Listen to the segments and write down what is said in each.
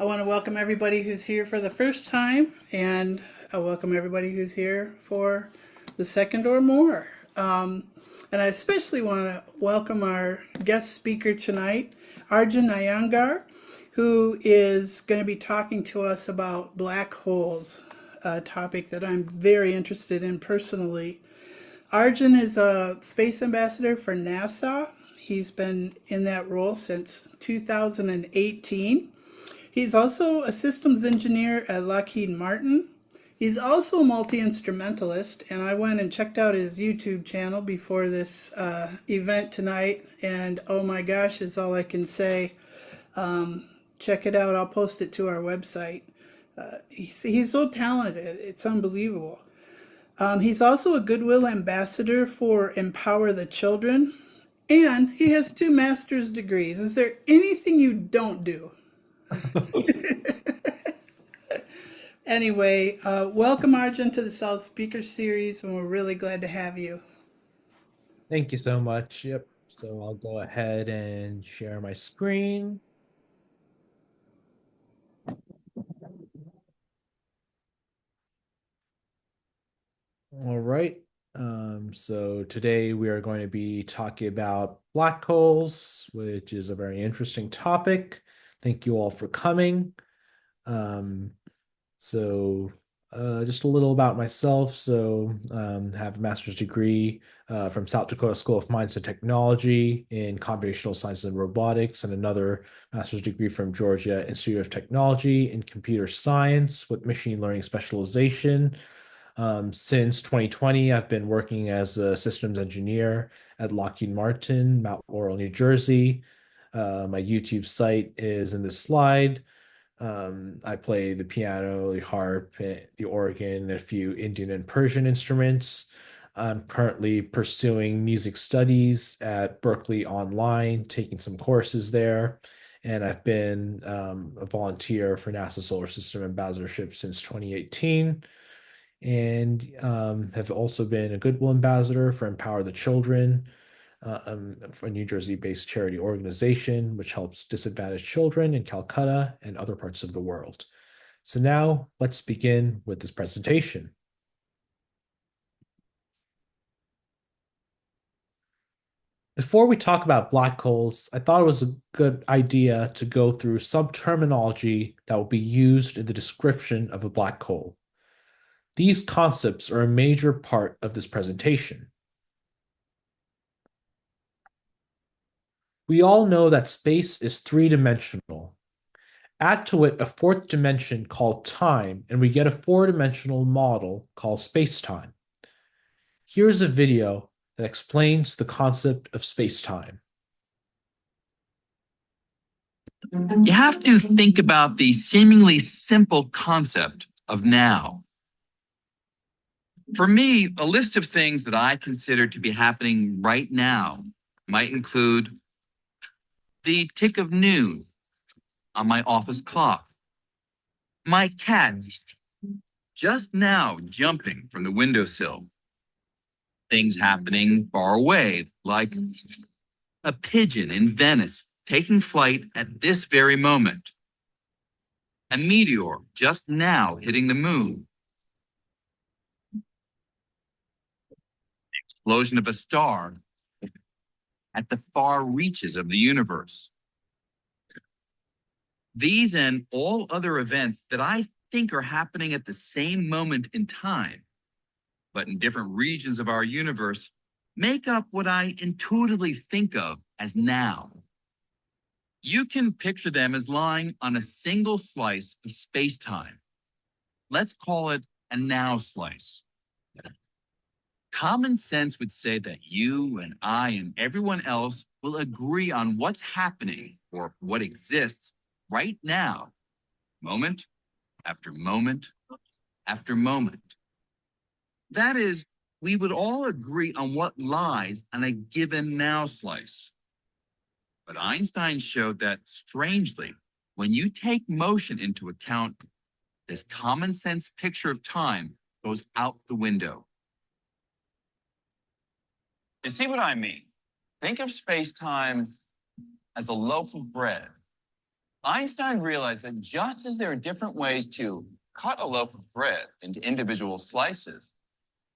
I want to welcome everybody who's here for the first time, and I welcome everybody who's here for the second or more. And I especially want to welcome our guest speaker tonight, Arjun Ayyanger, who is going to be talking to us about black holes, a topic that I'm very interested in personally. Arjun is a space ambassador for NASA. He's been in that role since 2018. He's also a systems engineer at Lockheed Martin. He's also a multi-instrumentalist, and I went and checked out his YouTube channel before this event tonight, and oh my gosh, is all I can say. Check it out. I'll post it to our website. He's so talented. It's unbelievable. He's also a Goodwill ambassador for Empower the Children, and he has 2 master's degrees. Is there anything you don't do? Anyway, welcome Arjun to the South Speaker Series, and we're really glad to have you. Thank you so much. Yep. So I'll go ahead and share my screen. All right. So today we are going to be talking about black holes, which is a very interesting topic. Thank you all for coming. Um, so just a little about myself. Have a master's degree from South Dakota School of Mines and Technology in computational science and robotics, and another master's degree from Georgia Institute of Technology in computer science with machine learning specialization. Since 2020, I've been working as a systems engineer at Lockheed Martin, Mount Laurel, New Jersey. My YouTube site is in this slide. I play the piano, the harp, the organ, a few Indian and Persian instruments. I'm currently pursuing music studies at Berkeley Online, taking some courses there. And I've been a volunteer for NASA Solar System Ambassadorship since 2018, and have also been a Goodwill Ambassador for Empower the Children, for a New Jersey-based charity organization which helps disadvantaged children in Calcutta and other parts of the world. So now let's begin with this presentation. Before we talk about black holes, I thought it was a good idea to go through some terminology that will be used in the description of a black hole. These concepts are a major part of this presentation. We all know that space is three-dimensional. Add to it a fourth dimension called time, and we get a four-dimensional model called spacetime. Here's a video that explains the concept of spacetime. You have to think about the seemingly simple concept of now. For me, a list of things that I consider to be happening right now might include the tick of noon on my office clock, my cat just now jumping from the windowsill, things happening far away, like a pigeon in Venice taking flight at this very moment, a meteor just now hitting the moon, explosion of a star at the far reaches of the universe. These and all other events that I think are happening at the same moment in time, but in different regions of our universe, make up what I intuitively think of as now. You can picture them as lying on a single slice of space-time. Let's call it a now slice. Common sense would say that you and I and everyone else will agree on what's happening or what exists right now, moment after moment after moment. That is, we would all agree on what lies on a given now slice. But Einstein showed that, strangely, when you take motion into account, this common sense picture of time goes out the window. You see what I mean? Think of space-time as a loaf of bread. Einstein realized that just as there are different ways to cut a loaf of bread into individual slices,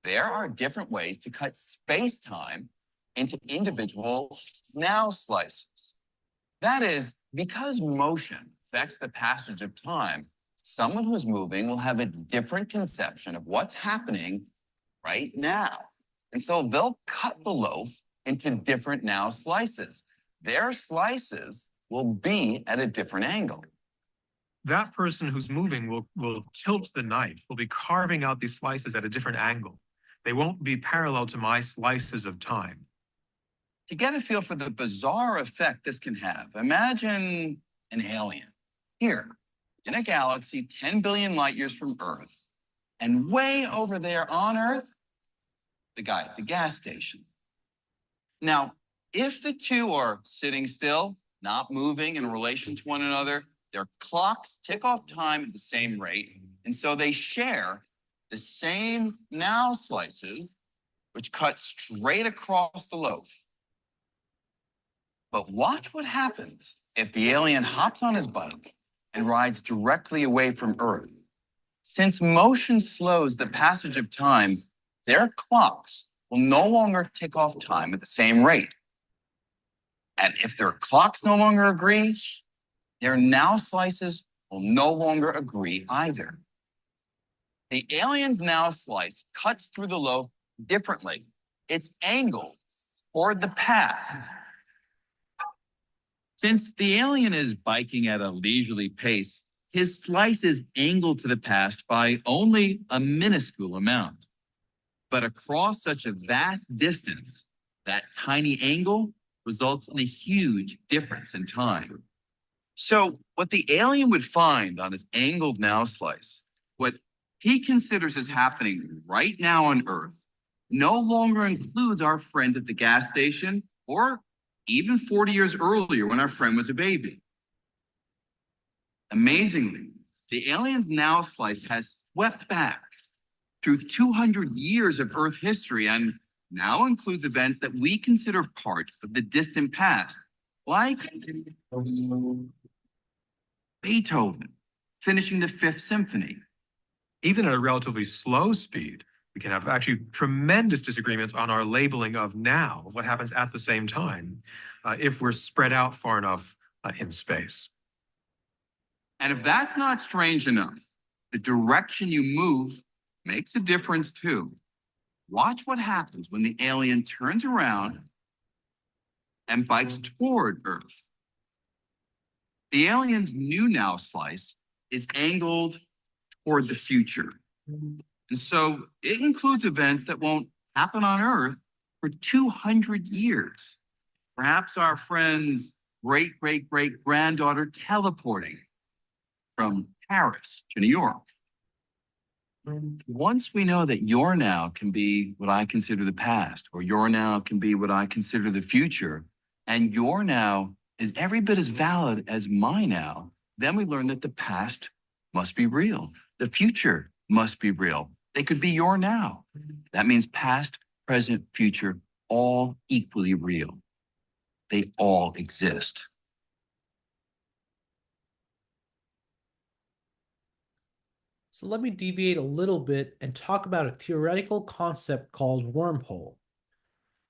there are different ways to cut space-time into individual now slices. That is, because motion affects the passage of time, someone who's moving will have a different conception of what's happening right now. And so they'll cut the loaf into different now slices. Their slices will be at a different angle. That person who's moving will tilt the knife, will be carving out these slices at a different angle. They won't be parallel to my slices of time. To get a feel for the bizarre effect this can have, imagine an alien here in a galaxy 10 billion light years from Earth, and way over there on Earth, the guy at the gas station. Now, if the two are sitting still, not moving in relation to one another, their clocks tick off time at the same rate, and so they share the same now slices, which cut straight across the loaf. But watch what happens if the alien hops on his bike and rides directly away from Earth. Since motion slows the passage of time, their clocks will no longer tick off time at the same rate. And if their clocks no longer agree, their now slices will no longer agree either. The alien's now slice cuts through the loaf differently. It's angled toward the past. Since the alien is biking at a leisurely pace, his slice is angled to the past by only a minuscule amount. But across such a vast distance, that tiny angle results in a huge difference in time. So what the alien would find on his angled now slice, what he considers as happening right now on Earth, no longer includes our friend at the gas station or even 40 years earlier when our friend was a baby. Amazingly, the alien's now slice has swept back through 200 years of Earth history and now includes events that we consider part of the distant past, like Beethoven finishing the Fifth Symphony. Even at a relatively slow speed, we can have actually tremendous disagreements on our labeling of now, of what happens at the same time, if we're spread out far enough in space. And if that's not strange enough, the direction you move makes a difference too. Watch what happens when the alien turns around and bikes toward Earth. The alien's new now slice is angled toward the future. And so it includes events that won't happen on Earth for 200 years. Perhaps our friend's great-great-great-granddaughter teleporting from Paris to New York. Once we know that your now can be what I consider the past, or your now can be what I consider the future, and your now is every bit as valid as my now, then we learn that the past must be real. The future must be real. They could be your now. That means past, present, future, all equally real. They all exist. So let me deviate a little bit and talk about a theoretical concept called wormhole.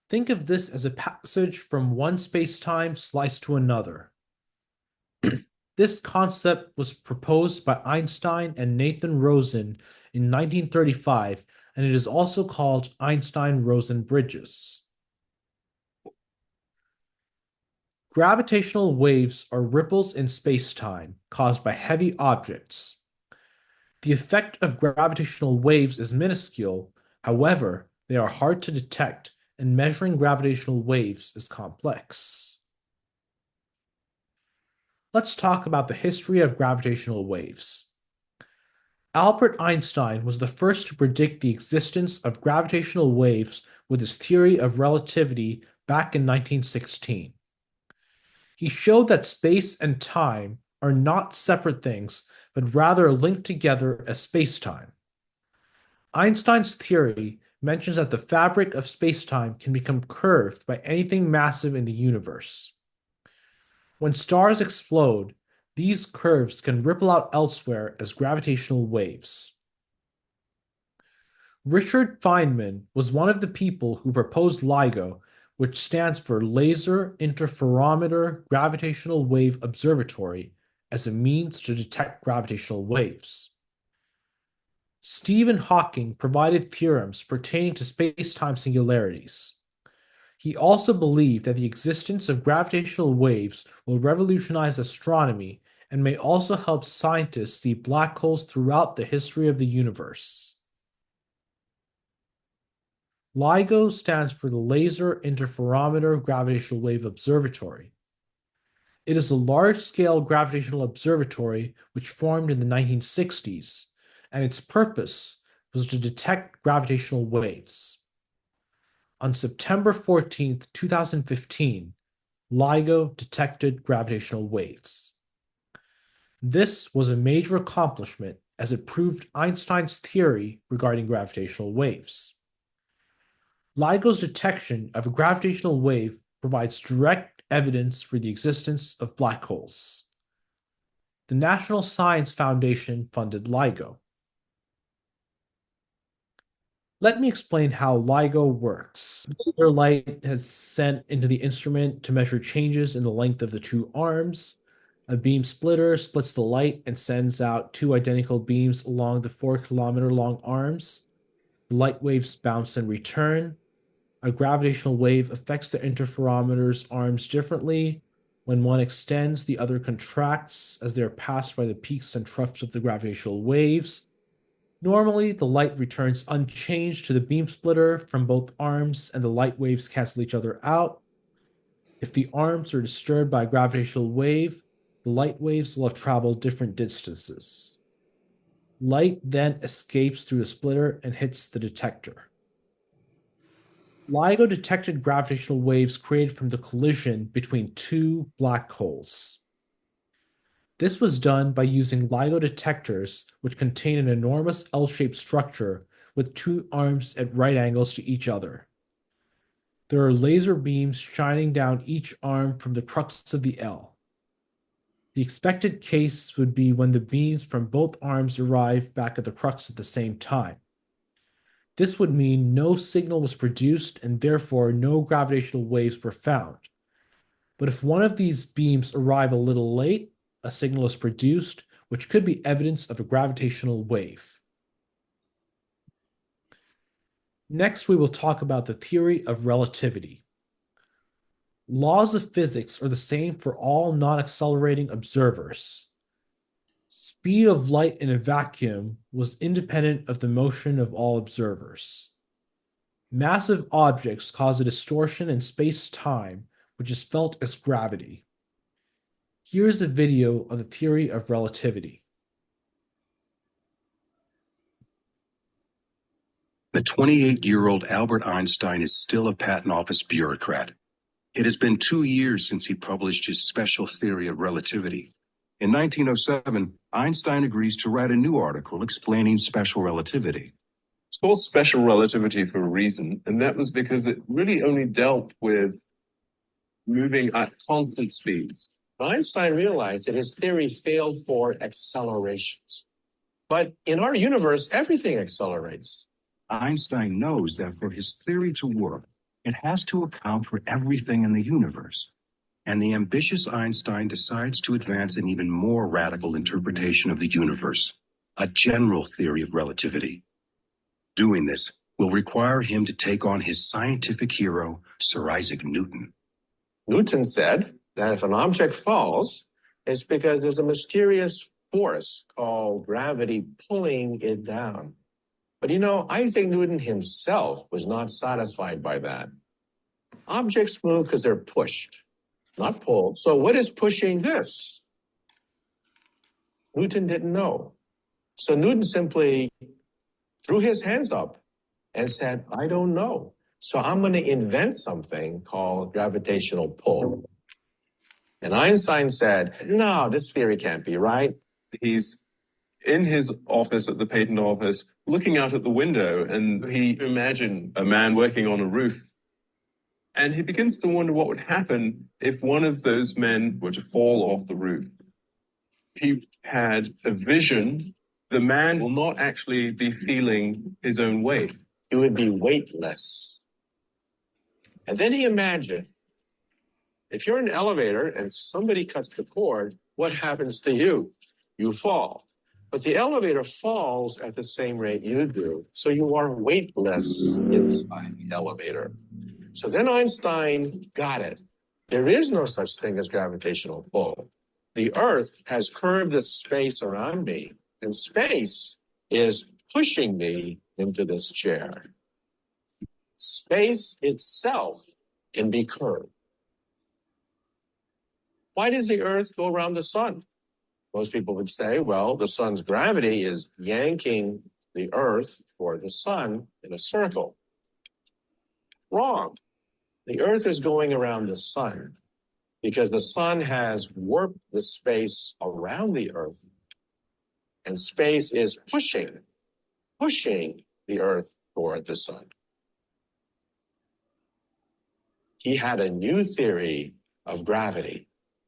Think of this as a passage from one space-time sliced to another. This concept was proposed by Einstein and Nathan Rosen in 1935, and it is also called Einstein-Rosen bridges. Gravitational waves are ripples in space-time caused by heavy objects. The effect of gravitational waves is minuscule, however, they are hard to detect, and measuring gravitational waves is complex. Let's talk about the history of gravitational waves. Albert Einstein was the first to predict the existence of gravitational waves with his theory of relativity back in 1916. He showed that space and time are not separate things, but rather linked together as spacetime. Einstein's theory mentions that the fabric of spacetime can become curved by anything massive in the universe. When stars explode, These curves can ripple out elsewhere as gravitational waves. Richard Feynman was one of the people who proposed LIGO, which stands for Laser Interferometer Gravitational Wave Observatory, as a means to detect gravitational waves. Stephen Hawking provided theorems pertaining to space-time singularities. He also believed that the existence of gravitational waves will revolutionize astronomy and may also help scientists see black holes throughout the history of the universe. LIGO stands for the Laser Interferometer Gravitational Wave Observatory. It is a large-scale gravitational observatory which formed in the 1960s, and its purpose was to detect gravitational waves. On September 14, 2015, LIGO detected gravitational waves. This was a major accomplishment as it proved Einstein's theory regarding gravitational waves. LIGO's detection of a gravitational wave provides direct evidence for the existence of black holes. The National Science Foundation funded LIGO. Let me explain how LIGO works. Laser light has sent into the instrument to measure changes in the length of the two arms. A beam splitter splits the light and sends out two identical beams along the 4-kilometer-long arms. The light waves bounce and return. A gravitational wave affects the interferometer's arms differently. When one extends, the other contracts as they are passed by the peaks and troughs of the gravitational waves. Normally, the light returns unchanged to the beam splitter from both arms, and the light waves cancel each other out. If the arms are disturbed by a gravitational wave, the light waves will have traveled different distances. Light then escapes through the splitter and hits the detector. LIGO detected gravitational waves created from the collision between two black holes. This was done by using LIGO detectors, which contain an enormous L-shaped structure with two arms at right angles to each other. There are laser beams shining down each arm from the crux of the L. The expected case would be when the beams from both arms arrive back at the crux at the same time. This would mean no signal was produced and therefore no gravitational waves were found. But if one of these beams arrive a little late, a signal is produced, which could be evidence of a gravitational wave. Next, we will talk about the theory of relativity. Laws of physics are the same for all non-accelerating observers. Speed of light in a vacuum was independent of the motion of all observers. Massive objects cause a distortion in space-time, which is felt as gravity. Here's a video of the theory of relativity. The 28-year-old Albert Einstein is still a patent office bureaucrat. It has been 2 years since he published his special theory of relativity. In 1907, Einstein agrees to write a new article explaining special relativity. It's called special relativity for a reason, and that was because it really only dealt with moving at constant speeds. Einstein realized that his theory failed for accelerations. But in our universe, everything accelerates. Einstein knows that for his theory to work, it has to account for everything in the universe. And the ambitious Einstein decides to advance an even more radical interpretation of the universe, a general theory of relativity. Doing this will require him to take on his scientific hero, Sir Isaac Newton. Newton said that if an object falls, it's because there's a mysterious force called gravity pulling it down. But Isaac Newton himself was not satisfied by that. Objects move because they're pushed, not pulled. So what is pushing this? Newton didn't know. So Newton simply threw his hands up and said, I don't know. So I'm going to invent something called gravitational pull. And Einstein said, no, this theory can't be right. He's in his office at the patent office, looking out at the window, and he imagined a man working on a roof. And he begins to wonder what would happen if one of those men were to fall off the roof. he had a vision. The man will not actually be feeling his own weight. He would be weightless. And then he imagined, if you're in an elevator and somebody cuts the cord, what happens to you? You fall. But the elevator falls at the same rate you do, so you are weightless inside the elevator. So then Einstein got it. There is no such thing as gravitational pull. The Earth has curved this space around me, and space is pushing me into this chair. Space itself can be curved. Why does the Earth go around the sun? Most people would say, well, the sun's gravity is yanking the Earth toward the sun in a circle. Wrong. The Earth is going around the sun because the sun has warped the space around the Earth, and space is pushing the Earth toward the sun. He had a new theory of gravity,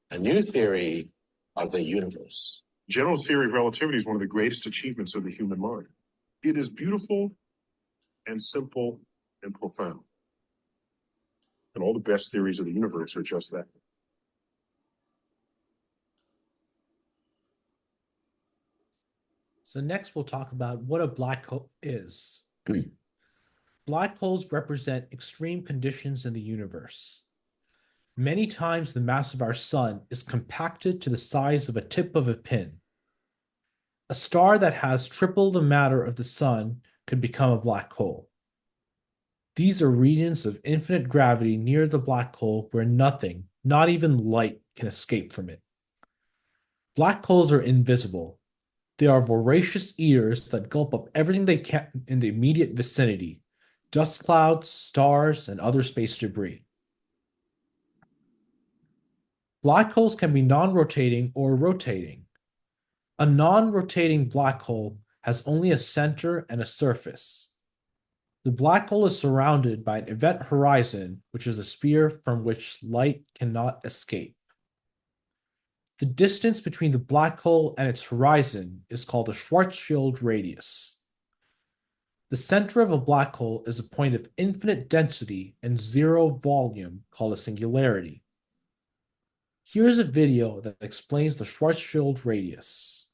a new theory of the universe. General theory of relativity is one of the greatest achievements of the human mind. It is beautiful and simple and profound. And all the best theories of the universe are just that. So next we'll talk about what a black hole is. Black holes represent extreme conditions in the universe. Many times the mass of our sun is compacted to the size of a tip of a pin. A star that has triple the matter of the sun could become a black hole. These are regions of infinite gravity near the black hole where nothing, not even light, can escape from it. Black holes are invisible. They are voracious eaters that gulp up everything they can in the immediate vicinity: dust clouds, stars, and other space debris. Black holes can be non-rotating or rotating. A non-rotating black hole has only a center and a surface. The black hole is surrounded by an event horizon, which is a sphere from which light cannot escape. The distance between the black hole and its horizon is called the Schwarzschild radius. The center of a black hole is a point of infinite density and zero volume called a singularity. Here's a video that explains the Schwarzschild radius.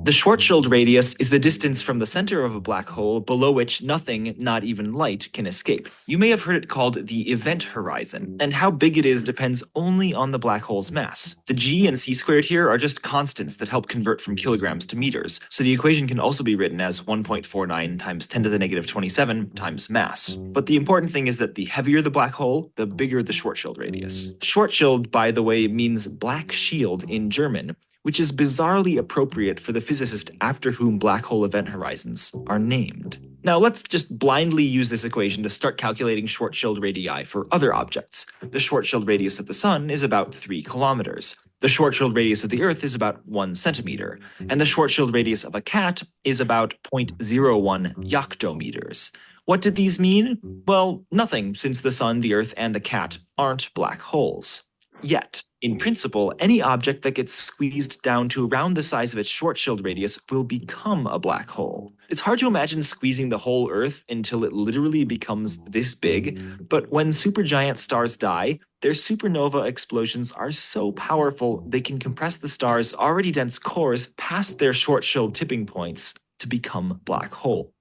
The Schwarzschild radius is the distance from the center of a black hole below which nothing, not even light, can escape. You may have heard it called the event horizon, and how big it is depends only on the black hole's mass. The g and c squared here are just constants that help convert from kilograms to meters, so the equation can also be written as 1.49 times 10 to the negative 27 times mass. But the important thing is that the heavier the black hole, the bigger the Schwarzschild radius. Schwarzschild, by the way, means black shield in German, which is bizarrely appropriate for the physicist after whom black hole event horizons are named. Now let's just blindly use this equation to start calculating Schwarzschild radii for other objects. The Schwarzschild radius of the sun is about 3 kilometers. The Schwarzschild radius of the Earth is about 1 centimeter, and the Schwarzschild radius of a cat is about 0.01 yoctometers. What did these mean? Well, nothing, since the sun, the Earth, and the cat aren't black holes. Yet, in principle, any object that gets squeezed down to around the size of its Schwarzschild radius will become a black hole. It's hard to imagine squeezing the whole Earth until it literally becomes this big, but when supergiant stars die, their supernova explosions are so powerful they can compress the star's already dense cores past their Schwarzschild tipping points to become black hole.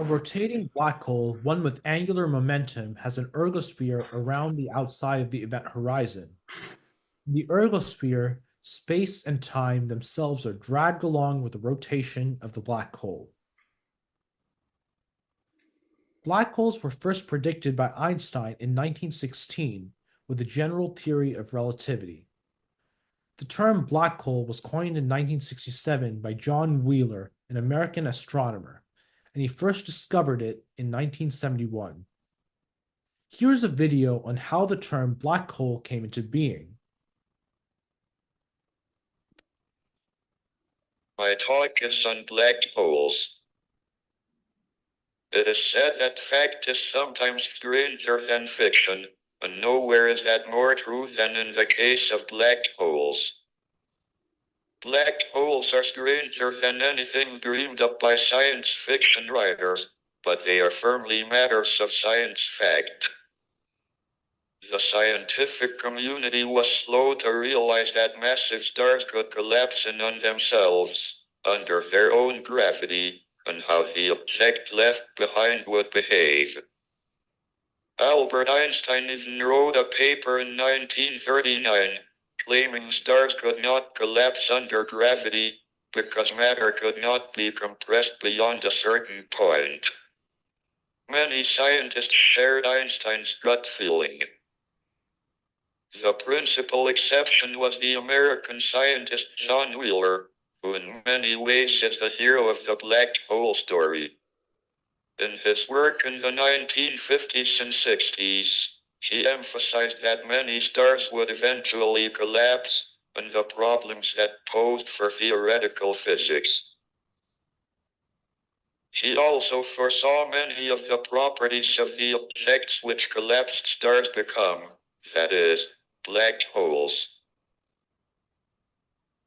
A rotating black hole, one with angular momentum, has an ergosphere around the outside of the event horizon. In the ergosphere, space and time themselves are dragged along with the rotation of the black hole. Black holes were first predicted by Einstein in 1916 with the general theory of relativity. The term black hole was coined in 1967 by John Wheeler, an American astronomer, and he first discovered it in 1971. Here's a video on how the term black hole came into being. My talk is on black holes. It is said that fact is sometimes stranger than fiction, and nowhere is that more true than in the case of black holes. Black holes are stranger than anything dreamed up by science fiction writers, but they are firmly matters of science fact. The scientific community was slow to realize that massive stars could collapse in on themselves, under their own gravity, and how the object left behind would behave. Albert Einstein even wrote a paper in 1939, claiming stars could not collapse under gravity, because matter could not be compressed beyond a certain point. Many scientists shared Einstein's gut feeling. The principal exception was the American scientist John Wheeler, who in many ways is the hero of the black hole story. In his work in the 1950s and 60s, he emphasized that many stars would eventually collapse, and the problems that posed for theoretical physics. He also foresaw many of the properties of the objects which collapsed stars become, that is, black holes.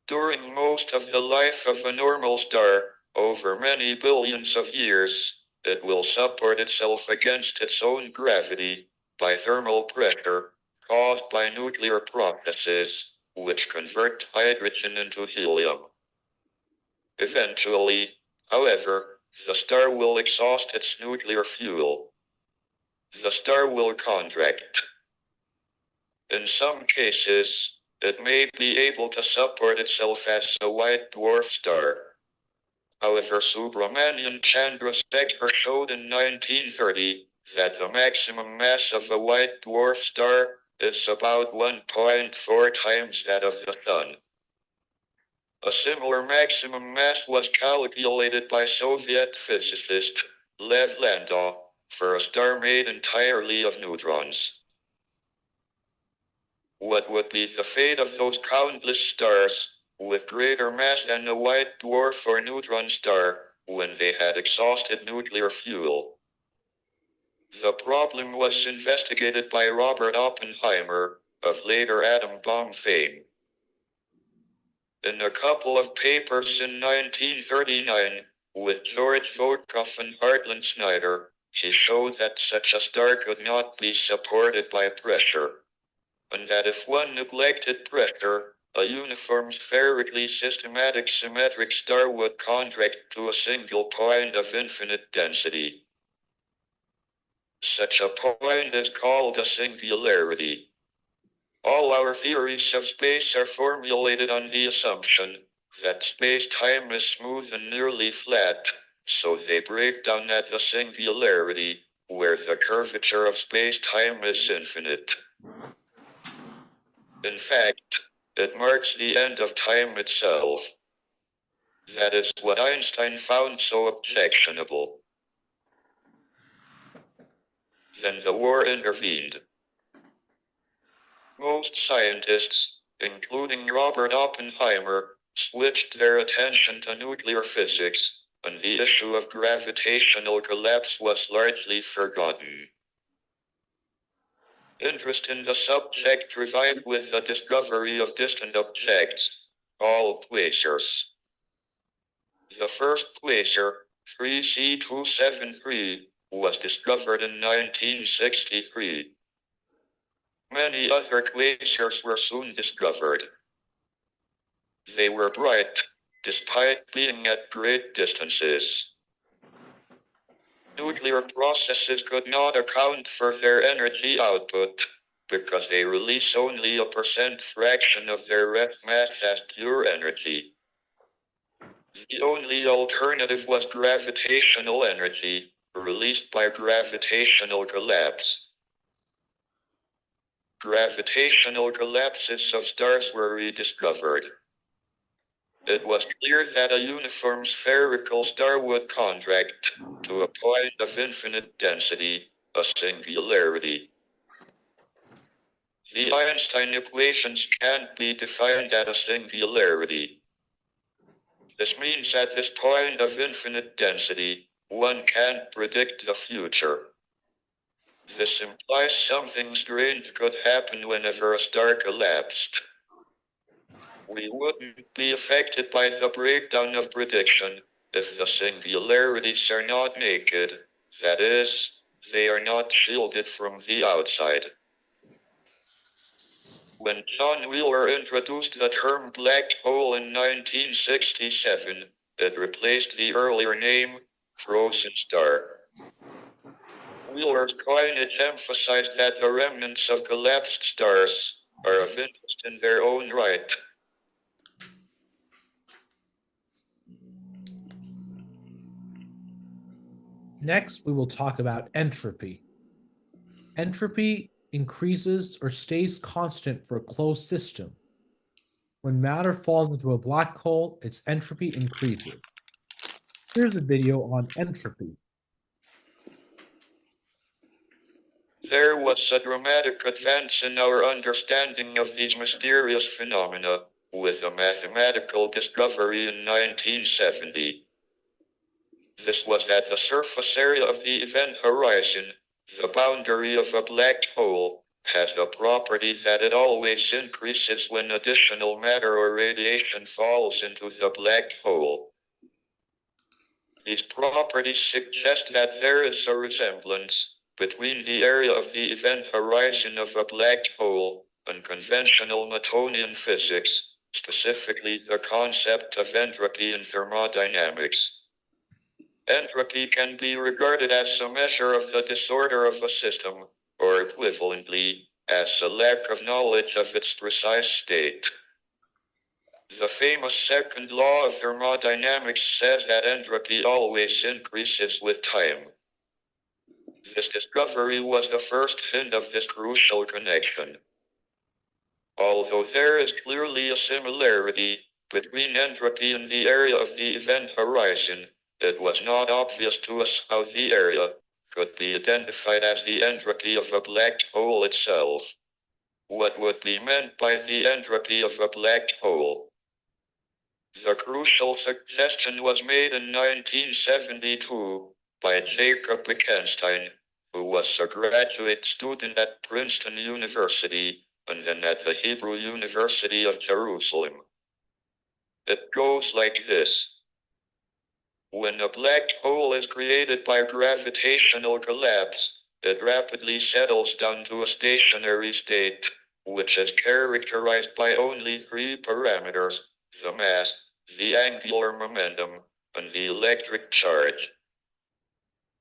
During most of the life of a normal star, over many billions of years, it will support itself against its own gravity, by thermal pressure, caused by nuclear processes, which convert hydrogen into helium. Eventually, however, the star will exhaust its nuclear fuel. The star will contract. In some cases, it may be able to support itself as a white dwarf star. However, Subramanian Chandrasekhar showed in 1930 that the maximum mass of a white dwarf star is about 1.4 times that of the Sun. A similar maximum mass was calculated by Soviet physicist Lev Landau for a star made entirely of neutrons. What would be the fate of those countless stars, with greater mass than a white dwarf or neutron star, when they had exhausted nuclear fuel? The problem was investigated by Robert Oppenheimer, of later atom bomb fame. In a couple of papers in 1939, with George Vodkoff and Hartland Snyder, he showed that such a star could not be supported by pressure, and that if one neglected pressure, a uniform spherically systematic symmetric star would contract to a single point of infinite density. Such a point is called a singularity. All our theories of space are formulated on the assumption that space-time is smooth and nearly flat, so they break down at the singularity, where the curvature of space-time is infinite. In fact, it marks the end of time itself. That is what Einstein found so objectionable. Then the war intervened. Most scientists, including Robert Oppenheimer, switched their attention to nuclear physics, and the issue of gravitational collapse was largely forgotten. Interest in the subject revived with the discovery of distant objects, called quasars. The first quasar, 3C273, was discovered in 1963. Many other quasars were soon discovered. They were bright, despite being at great distances. Nuclear processes could not account for their energy output, because they release only a percent fraction of their rest mass as pure energy. The only alternative was gravitational energy, released by gravitational collapse. Gravitational collapses of stars were rediscovered. It was clear that a uniform spherical star would contract to a point of infinite density, a singularity. The Einstein equations can't be defined at a singularity. This means at this point of infinite density, One can't predict the future. This implies something strange could happen whenever a star collapsed. We wouldn't be affected by the breakdown of prediction if the singularities are not naked, that is, they are not shielded from the outside. When John Wheeler introduced the term black hole in 1967, it replaced the earlier name, frozen star. Wheeler's coinage emphasized that the remnants of collapsed stars are of interest in their own right. Next, we will talk about entropy. Entropy increases or stays constant for a closed system. When matter falls into a black hole, its entropy increases. Here's a video on entropy. There was a dramatic advance in our understanding of these mysterious phenomena, with a mathematical discovery in 1970. This was that the surface area of the event horizon, the boundary of a black hole, has the property that it always increases when additional matter or radiation falls into the black hole. These properties suggest that there is a resemblance between the area of the event horizon of a black hole and conventional Newtonian physics, specifically the concept of entropy in thermodynamics. Entropy can be regarded as a measure of the disorder of a system, or equivalently, as a lack of knowledge of its precise state. The famous second law of thermodynamics says that entropy always increases with time. This discovery was the first hint of this crucial connection. Although there is clearly a similarity between entropy and the area of the event horizon, it was not obvious to us how the area could be identified as the entropy of a black hole itself. What would be meant by the entropy of a black hole? The crucial suggestion was made in 1972 by Jacob Bekenstein, who was a graduate student at Princeton University and then at the Hebrew University of Jerusalem. It goes like this. When a black hole is created by gravitational collapse, it rapidly settles down to a stationary state, which is characterized by only three parameters: the mass, the angular momentum, and the electric charge.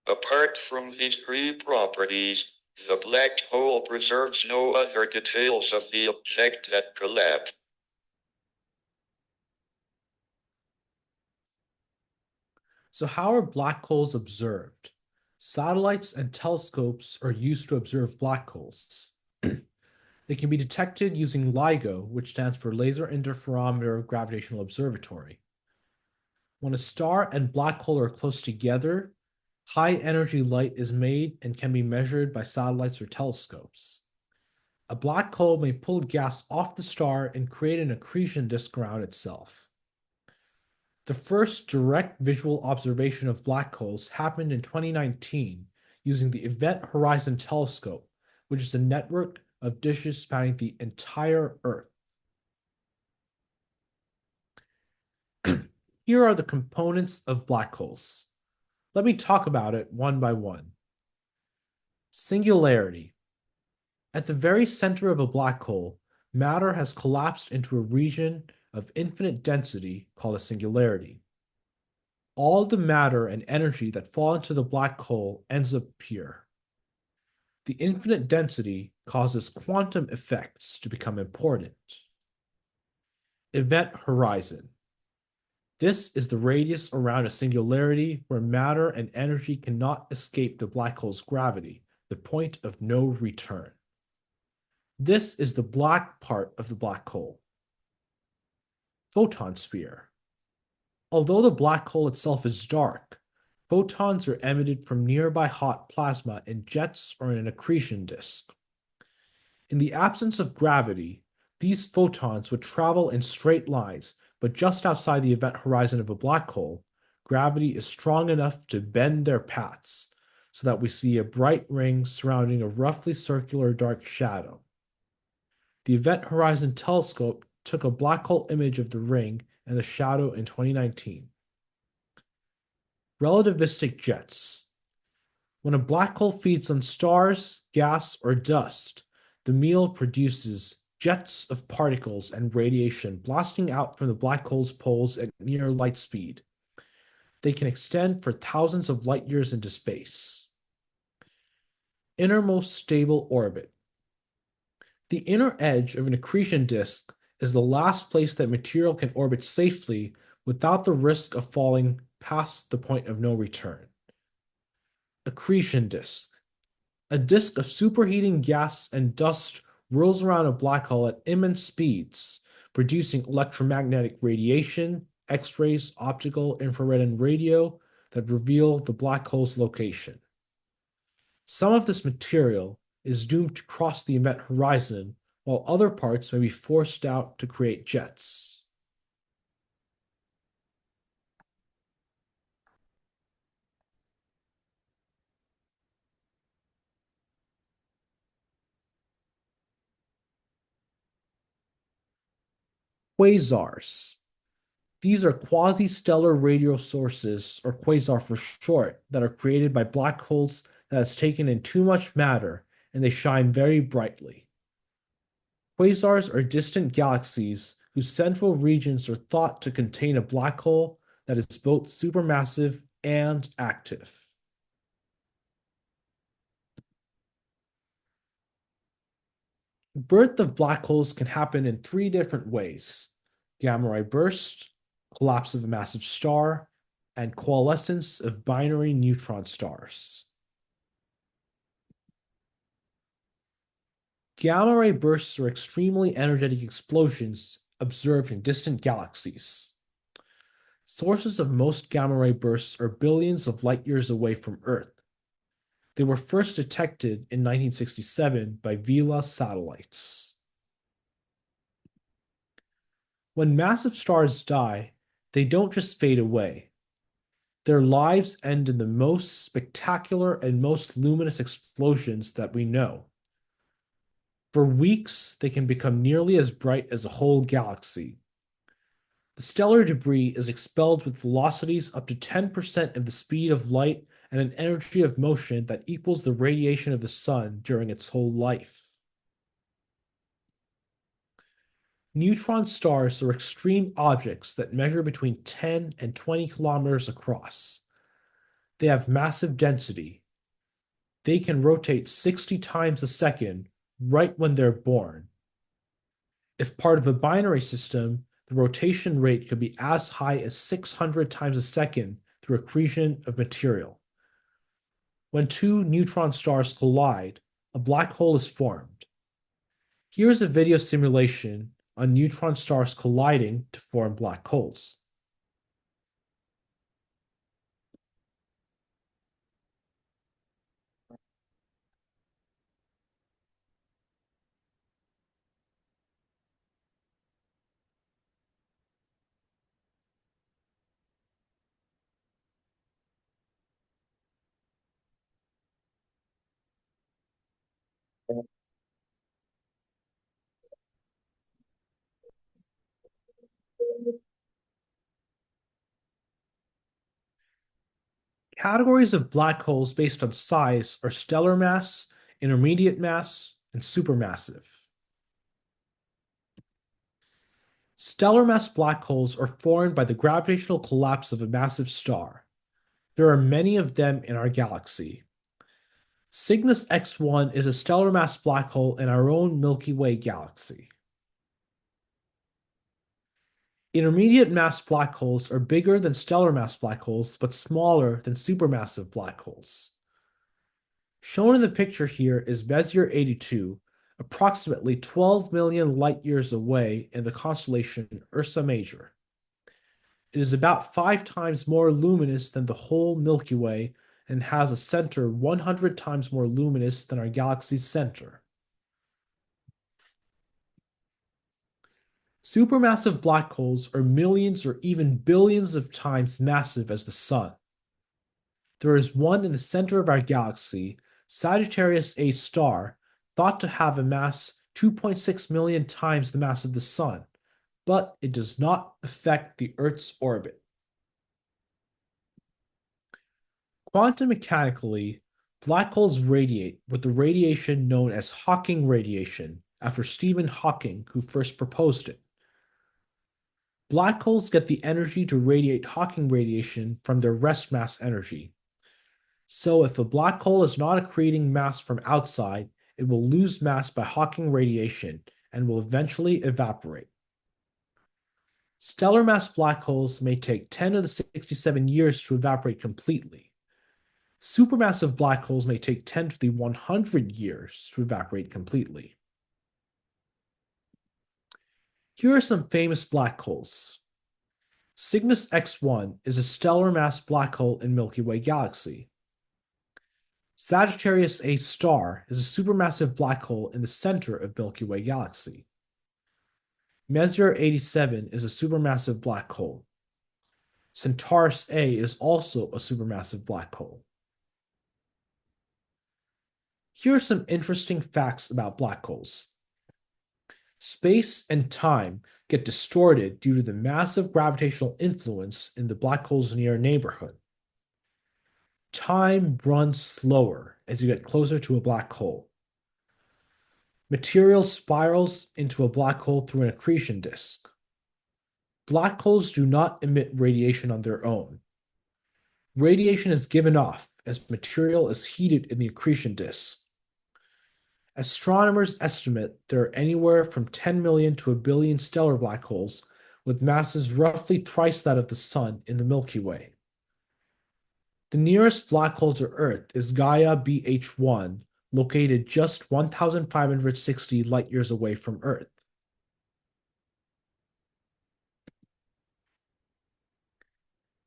Apart from these three properties, the black hole preserves no other details of the object that collapsed. So how are black holes observed? Satellites and telescopes are used to observe black holes. They can be detected using LIGO, which stands for Laser Interferometer Gravitational Observatory. When a star and black hole are close together, high energy light is made and can be measured by satellites or telescopes. A black hole may pull gas off the star and create an accretion disk around itself. The first direct visual observation of black holes happened in 2019 using the Event Horizon Telescope, which is a network of dishes spanning the entire Earth. Here are the components of black holes. Let me talk about it one by one. Singularity. At the very center of a black hole, matter has collapsed into a region of infinite density called a singularity. All the matter and energy that fall into the black hole ends up here. The infinite density causes quantum effects to become important. Event horizon. This is the radius around a singularity where matter and energy cannot escape the black hole's gravity, the point of no return. This is the black part of the black hole. Photon sphere. Although the black hole itself is dark, photons are emitted from nearby hot plasma in jets or in an accretion disk. In the absence of gravity, these photons would travel in straight lines, but just outside the event horizon of a black hole, gravity is strong enough to bend their paths, so that we see a bright ring surrounding a roughly circular dark shadow. The Event Horizon Telescope took a black hole image of the ring and the shadow in 2019. Relativistic jets. When a black hole feeds on stars, gas, or dust, the meal produces jets of particles and radiation blasting out from the black hole's poles at near light speed. They can extend for thousands of light years into space. Innermost stable orbit. The inner edge of an accretion disk is the last place that material can orbit safely without the risk of falling past the point of no return. Accretion disk. A disk of superheating gas and dust whirls around a black hole at immense speeds, producing electromagnetic radiation, X-rays, optical, infrared, and radio that reveal the black hole's location. Some of this material is doomed to cross the event horizon, while other parts may be forced out to create jets. Quasars. These are quasi-stellar radio sources, or quasar for short, that are created by black holes that has taken in too much matter, and they shine very brightly. Quasars are distant galaxies whose central regions are thought to contain a black hole that is both supermassive and active. Birth of black holes can happen in three different ways: gamma ray burst, collapse of a massive star, and coalescence of binary neutron stars. Gamma ray bursts are extremely energetic explosions observed in distant galaxies. Sources of most gamma ray bursts are billions of light years away from Earth. They were first detected in 1967 by Vela satellites. When massive stars die, they don't just fade away. Their lives end in the most spectacular and most luminous explosions that we know. For weeks, they can become nearly as bright as a whole galaxy. The stellar debris is expelled with velocities up to 10% of the speed of light and an energy of motion that equals the radiation of the sun during its whole life. Neutron stars are extreme objects that measure between 10 and 20 kilometers across. They have massive density. They can rotate 60 times a second right when they're born. If part of a binary system, the rotation rate could be as high as 600 times a second through accretion of material. When two neutron stars collide, a black hole is formed. Here's a video simulation on neutron stars colliding to form black holes. Categories of black holes based on size are stellar mass, intermediate mass, and supermassive. Stellar mass black holes are formed by the gravitational collapse of a massive star. There are many of them in our galaxy. Cygnus X1 is a stellar mass black hole in our own Milky Way galaxy. Intermediate mass black holes are bigger than stellar mass black holes, but smaller than supermassive black holes. Shown in the picture here is Messier 82, approximately 12 million light years away in the constellation Ursa Major. It is about 5 times more luminous than the whole Milky Way and has a center 100 times more luminous than our galaxy's center. Supermassive black holes are millions or even billions of times massive as the Sun. There is one in the center of our galaxy, Sagittarius A star, thought to have a mass 2.6 million times the mass of the Sun, but it does not affect the Earth's orbit. Quantum mechanically, black holes radiate with the radiation known as Hawking radiation, after Stephen Hawking, who first proposed it. Black holes get the energy to radiate Hawking radiation from their rest mass energy. So if a black hole is not accreting mass from outside, it will lose mass by Hawking radiation and will eventually evaporate. Stellar mass black holes may take 10 to the 67 years to evaporate completely. Supermassive black holes may take 10 to the 100 years to evaporate completely. Here are some famous black holes. Cygnus X1 is a stellar mass black hole in Milky Way galaxy. Sagittarius A star is a supermassive black hole in the center of Milky Way galaxy. Messier 87 is a supermassive black hole. Centaurus A is also a supermassive black hole. Here are some interesting facts about black holes. Space and time get distorted due to the massive gravitational influence in the black hole's near neighborhood. Time runs slower as you get closer to a black hole. Material spirals into a black hole through an accretion disk. Black holes do not emit radiation on their own. Radiation is given off as material is heated in the accretion disk. Astronomers estimate there are anywhere from 10 million to a billion stellar black holes with masses roughly thrice that of the Sun in the Milky Way. The nearest black hole to Earth is Gaia BH1, located just 1,560 light-years away from Earth.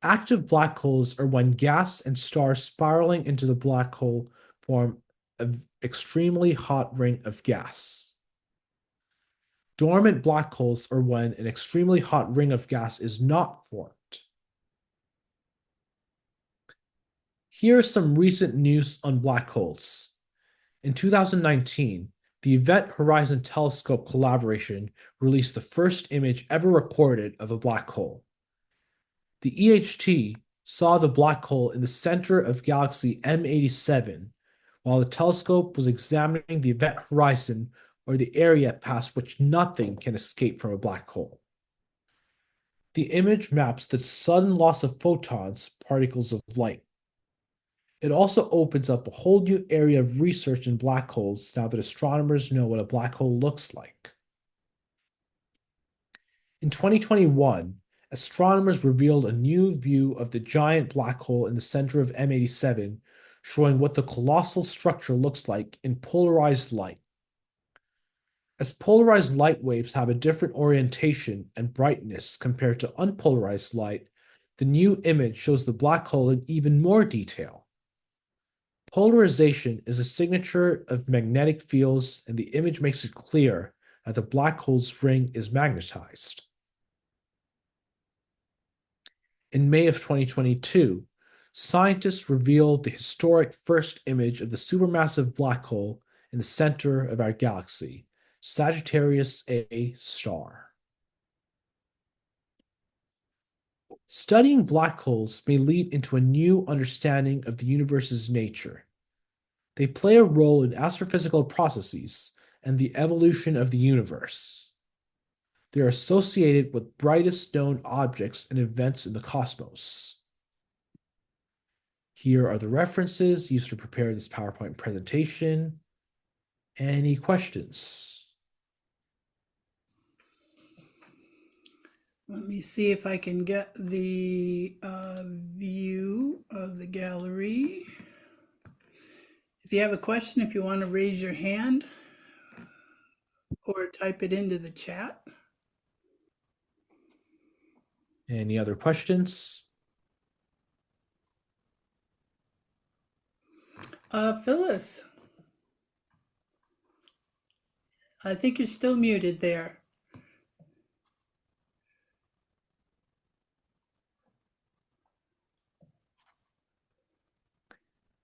Active black holes are when gas and stars spiraling into the black hole form an extremely hot ring of gas. Dormant black holes are when an extremely hot ring of gas is not formed. Here is some recent news on black holes. In 2019, the Event Horizon Telescope collaboration released the first image ever recorded of a black hole. The EHT saw the black hole in the center of galaxy M87, while the telescope was examining the event horizon, or the area past which nothing can escape from a black hole. The image maps the sudden loss of photons, particles of light. It also opens up a whole new area of research in black holes now that astronomers know what a black hole looks like. In 2021, astronomers revealed a new view of the giant black hole in the center of M87, showing what the colossal structure looks like in polarized light. As polarized light waves have a different orientation and brightness compared to unpolarized light, the new image shows the black hole in even more detail. Polarization is a signature of magnetic fields, and the image makes it clear that the black hole's ring is magnetized. In May of 2022, scientists revealed the historic first image of the supermassive black hole in the center of our galaxy, Sagittarius A star. Studying black holes may lead into a new understanding of the universe's nature. They play a role in astrophysical processes and the evolution of the universe. They are associated with brightest known objects and events in the cosmos. Here are the references used to prepare this PowerPoint presentation. Any questions? Let me see if I can get the view of the gallery. If you have a question, if you want to raise your hand or type it into the chat. Any other questions? Phyllis, I think you're still muted there.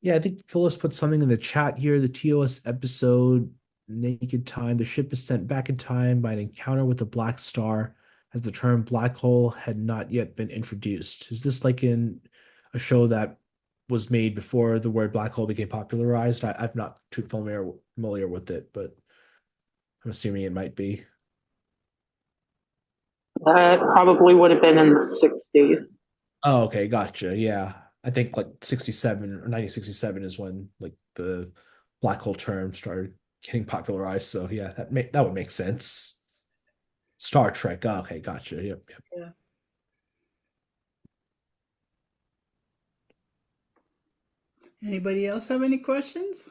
Yeah, I think Phyllis put something in the chat here. The TOS episode Naked Time. The ship is sent back in time by an encounter with a black star, as the term black hole had not yet been introduced. Is this like in a show that was made before the word black hole became popularized? I'm not too familiar with it, but I'm assuming it might be. That probably would have been in the 60s. Oh, okay, gotcha. Yeah. I think like 67 or 1967 is when like the black hole term started getting popularized. So yeah, that would make sense. Star Trek. Oh, okay, gotcha. Yep, yep. Yeah. Anybody else have any questions?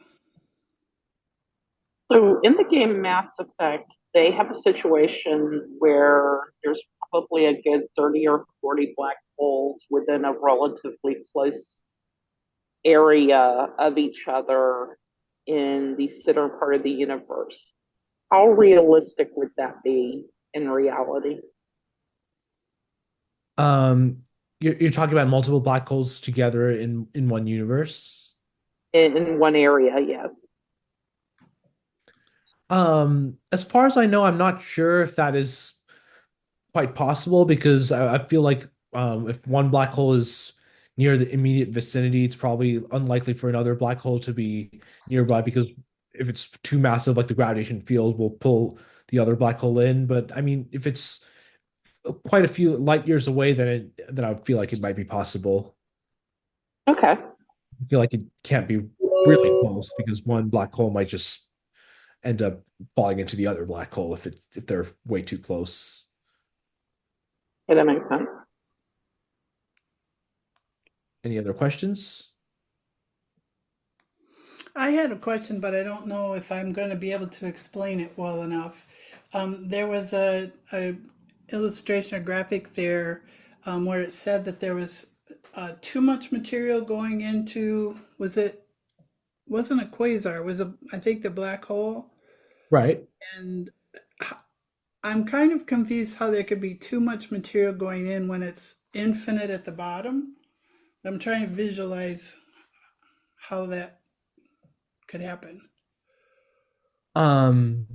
So in the game Mass Effect, they have a situation where there's probably a good 30 or 40 black holes within a relatively close area of each other in the center part of the universe. How realistic would that be in reality? Um, you're talking about multiple black holes together in one universe. In one area, yes. As far as I know, I'm not sure if that is quite possible because I feel like if one black hole is near the immediate vicinity, it's probably unlikely for another black hole to be nearby because if it's too massive, like the gravitation field will pull the other black hole in. But I mean, if it's quite a few light years away, then I would feel like it might be possible. Okay. I feel like it can't be really close because one black hole might just end up falling into the other black hole if they're way too close. Okay, that makes sense. Any other questions? I had a question, but I don't know if I'm going to be able to explain it well enough. There was a illustration, a graphic there, where it said that there was too much material going into, wasn't a quasar, it was I think the black hole. Right. And I'm kind of confused how there could be too much material going in when it's infinite at the bottom. I'm trying to visualize how that could happen. Um,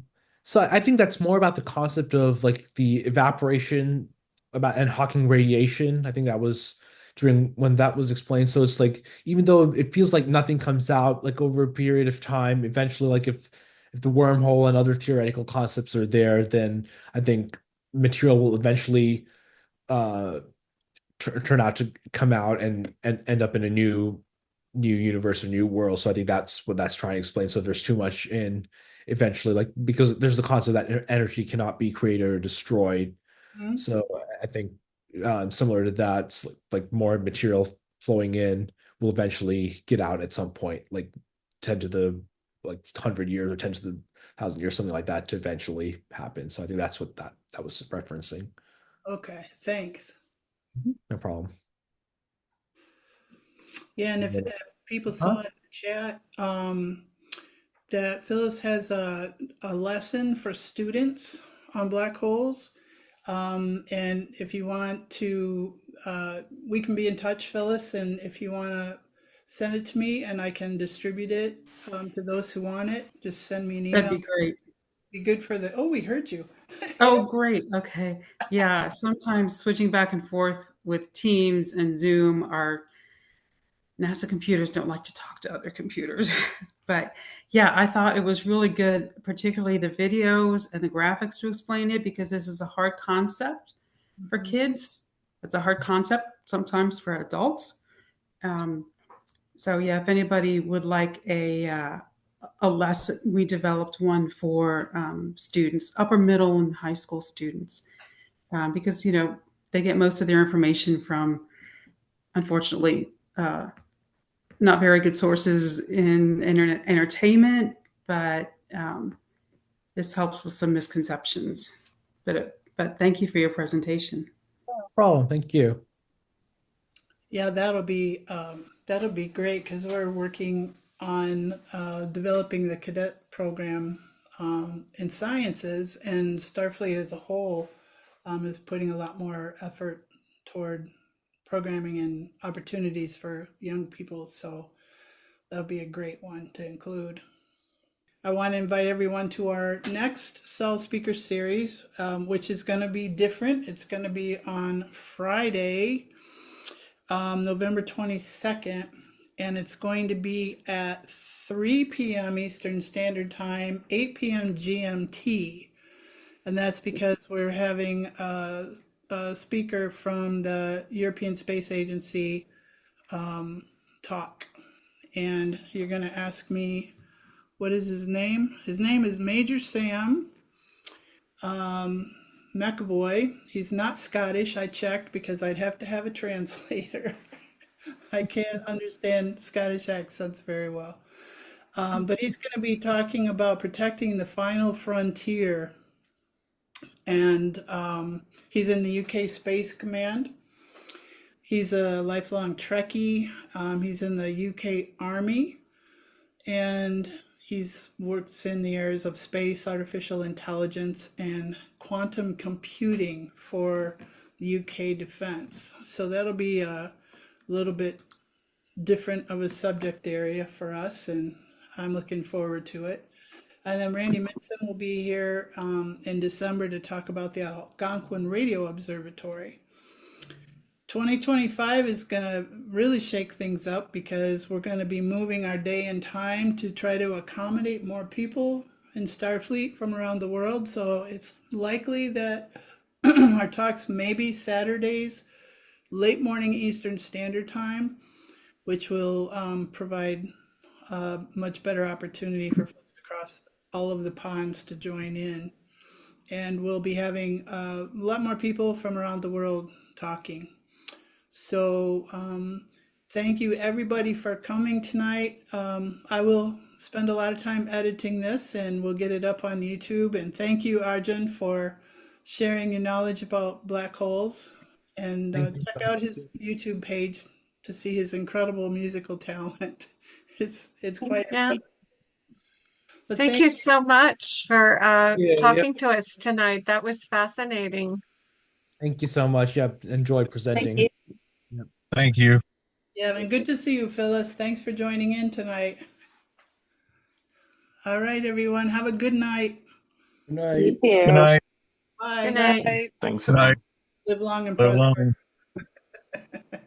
so I think that's more about the concept of like the evaporation about and Hawking radiation. I think that was during when that was explained. So it's like even though it feels like nothing comes out like over a period of time, eventually like if the wormhole and other theoretical concepts are there, then I think material will eventually uh turn out to come out and end up in a new universe, a new world. So I think that's what that's trying to explain. So there's too much in eventually, like because there's the concept that energy cannot be created or destroyed. Mhm. So I think similar to that, it's like more material flowing in will eventually get out at some point, like 10 to the like 100 years or 10 to the 1,000 years, something like that, to eventually happen. So I think that's what that was referencing. Okay, thanks. No problem. Yeah, and if people saw in the chat, that Phyllis has a lesson for students on black holes. And if you want to, we can be in touch, Phyllis, and if you want to send it to me and I can distribute it to those who want it, just send me an That'd email. be great. Be good for the, oh, we heard you. Oh, great. Okay. Yeah. Sometimes switching back and forth with Teams and Zoom, our NASA computers don't like to talk to other computers. But yeah, I thought it was really good, particularly the videos and the graphics to explain it, because this is a hard concept for kids. It's a hard concept sometimes for adults. Um, so yeah, if anybody would like a lesson, we developed one for students, upper middle and high school students, because they get most of their information from, unfortunately, not very good sources in internet entertainment, but this helps with some misconceptions. But thank you for your presentation. No problem. Thank you. Yeah, that'll be great because we're working on developing the cadet program in sciences, and Starfleet as a whole is putting a lot more effort toward programming and opportunities for young people. So That'll be a great one to include. I want to invite everyone to our next Cell Speaker series, which is going to be different. It's going to be on Friday, November 22nd, and it's going to be at 3 p.m. Eastern Standard Time, 8 p.m. GMT. And that's because we're having a speaker from the European Space Agency talk. And you're going to ask me, what is his name? His name is Major Sam McAvoy. He's not Scottish. I checked because I'd have to have a translator. I can't understand Scottish accents very well. But he's going to be talking about protecting the final frontier. And he's in the UK Space Command. He's a lifelong Trekkie. He's in the UK Army. And he's works in the areas of space, artificial intelligence, and quantum computing for the UK defense. So that'll be a little bit different of a subject area for us, and I'm looking forward to it. And then Randy Minson will be here in December to talk about the Algonquin Radio Observatory. 2025 is going to really shake things up because we're going to be moving our day and time to try to accommodate more people in Starfleet from around the world. So it's likely that our talks may be Saturdays, late morning Eastern Standard Time, which will provide a much better opportunity for folks across all of the ponds to join in. And we'll be having a lot more people from around the world talking. So thank you everybody for coming tonight. I will spend a lot of time editing this and we'll get it up on YouTube. And thank you, Arjun, for sharing your knowledge about black holes. And check out his YouTube page to see his incredible musical talent. It's quite impressive. But Thank you so much for talking to us tonight. That was fascinating. Thank you so much. Yep, enjoyed presenting. Thank you. Yep. Thank you. Yeah, and good to see you, Phyllis. Thanks for joining in tonight. All right, everyone. Have a good night. Good night. You too. Good night. Bye. Good night. Thanks. Good night. Live long and Live prosper. long.